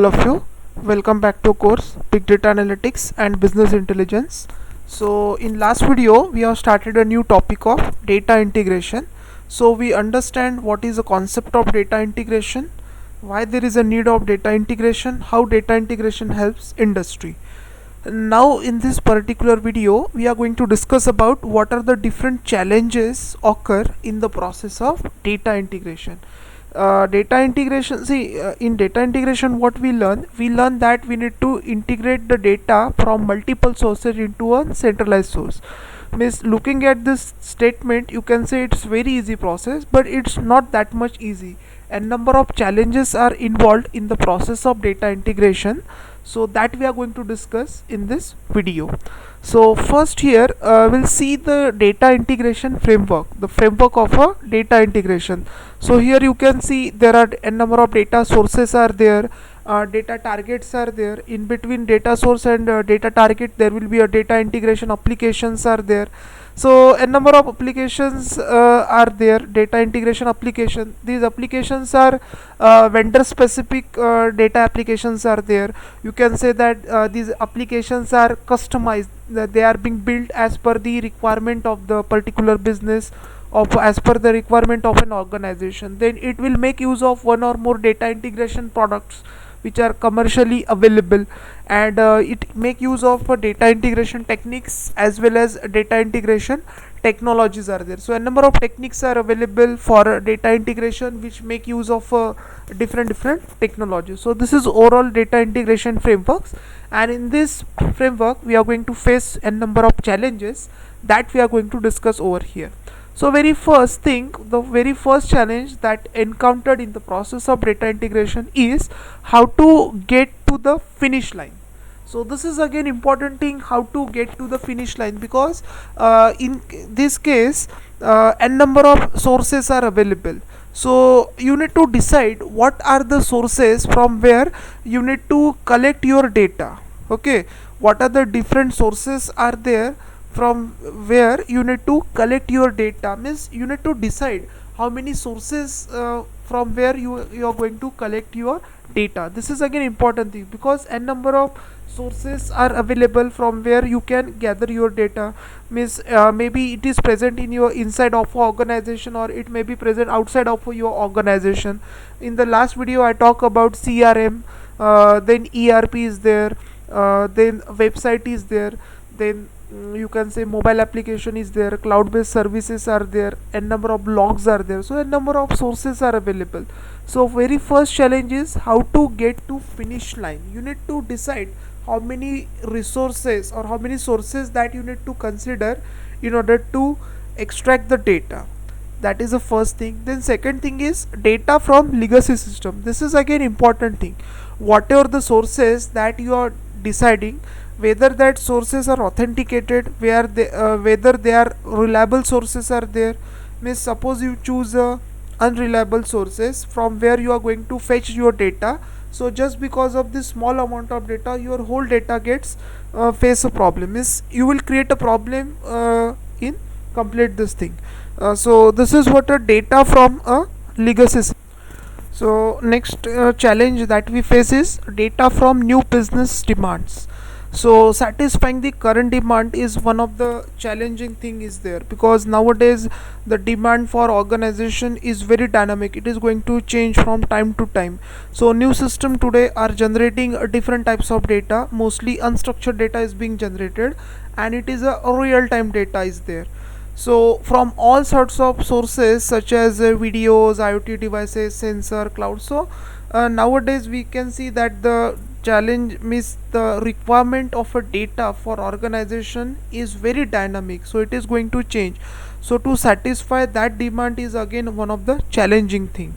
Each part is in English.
All of you, welcome back to course Big Data Analytics and Business Intelligence. So in last video we have started a new topic of data integration. So we understand what is the concept of data integration, why there is a need of data integration, how data integration helps industry. Now in this particular video we are going to discuss about what are the different challenges occur in the process of data integration. Data integration, in data integration what we learn that we need to integrate the data from multiple sources into a centralized source. Means looking at this statement you can say it's very easy process, but it's not that much easy. A number of challenges are involved in the process of data integration, so that we are going to discuss in this video. So first here we'll see the data integration framework, the framework of a data integration. So here you can see there are a number of data sources are there, data targets are there. In between data source and data target there will be a data integration applications are there. So a number of applications are there, data integration application. These applications are vendor specific data applications are there. You can say that these applications are customized, that they are being built as per the requirement of the particular business, of as per the requirement of an organization. Then it will make use of one or more data integration products which are commercially available, and it make use of data integration techniques as well as data integration technologies are there. So a number of techniques are available for data integration which make use of different technologies. So this is overall data integration frameworks, and in this framework we are going to face a number of challenges that we are going to discuss over here. So very first thing, the very first challenge that encountered in the process of data integration is how to get to the finish line. So this is again important thing, how to get to the finish line, because in this case a number of sources are available. So you need to decide what are the sources from where you need to collect your data. Okay, what are the different sources are there from where you need to collect your data. Means you need to decide how many sources from where you are going to collect your data. This is again important thing, because a number of sources are available from where you can gather your data. Means maybe it is present in your inside of organization, or it may be present outside of your organization. In the last video I talk about CRM, then ERP is there, then website is there, then you can say mobile application is there, cloud based services are there, a number of logs are there. So a number of sources are available. So very first challenge is how to get to finish line. You need to decide how many resources or how many sources that you need to consider in order to extract the data. That is the first thing. Then second thing is data from legacy system. This is again important thing. Whatever the sources that you are deciding, whether that sources are authenticated, where they whether they are reliable sources are there. Means suppose you choose unreliable sources from where you are going to fetch your data, so just because of this small amount of data your whole data gets face a problem. Means you will create a problem in complete this thing. So this is what a data from a legacy system. So next challenge that we face is data from new business demands. So satisfying the current demand is one of the challenging thing is there, because nowadays the demand for organization is very dynamic. It is going to change from time to time. So new system today are generating different types of data. Mostly unstructured data is being generated, and it is a real time data is there. So from all sorts of sources such as videos, IoT devices, sensor, cloud. So nowadays we can see that the challenge means the requirement of a data for organization is very dynamic, so it is going to change. So to satisfy that demand is again one of the challenging thing.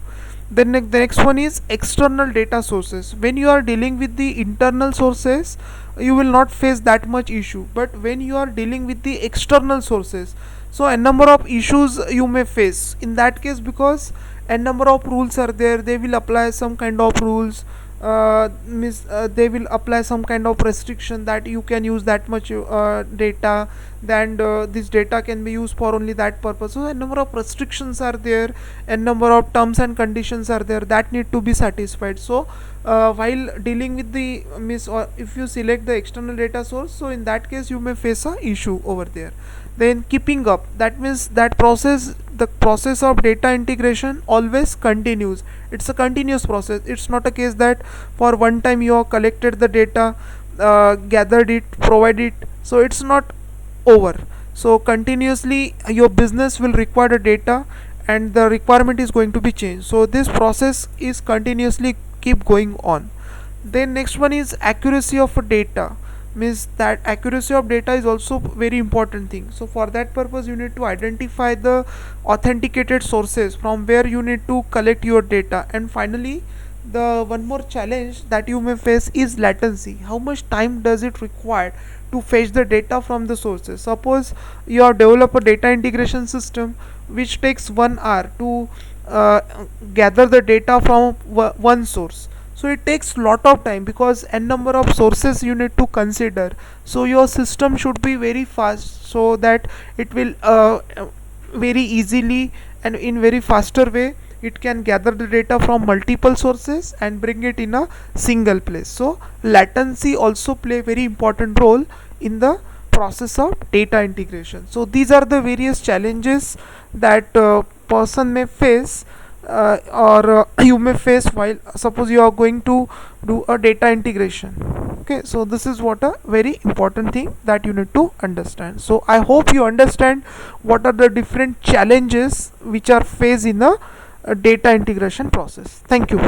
Then the next one is external data sources. When you are dealing with the internal sources you will not face that much issue, but when you are dealing with the external sources, so a number of issues you may face in that case, because a number of rules are there. They will apply some kind of rules, they will apply some kind of restriction that you can use that much data, then this data can be used for only that purpose. So a number of restrictions are there, a number of terms and conditions are there that need to be satisfied. So while dealing with the or if you select the external data source, so in that case you may face a issue over there. Then keeping up, that means that the process of data integration always continues. It's a continuous process. It's not a case that for one time you have collected the data, gathered it, provided it, so it's not over. So continuously your business will require the data, and the requirement is going to be changed, so this process is continuously keep going on. Then next one is accuracy of data, means that accuracy of data is also very important thing. So for that purpose you need to identify the authenticated sources from where you need to collect your data. And finally, the one more challenge that you may face is latency. How much time does it require to fetch the data from the sources? Suppose you have developed a data integration system which takes 1 hour to gather the data from one source, so it takes lot of time because n number of sources you need to consider. So your system should be very fast, so that it will very easily and in very faster way it can gather the data from multiple sources and bring it in a single place. So latency also play very important role in the process of data integration. So these are the various challenges that person may face, or you may face while suppose you are going to do a data integration. Okay, so this is what a very important thing that you need to understand. So I hope you understand what are the different challenges which are faced in the data integration process. Thank you.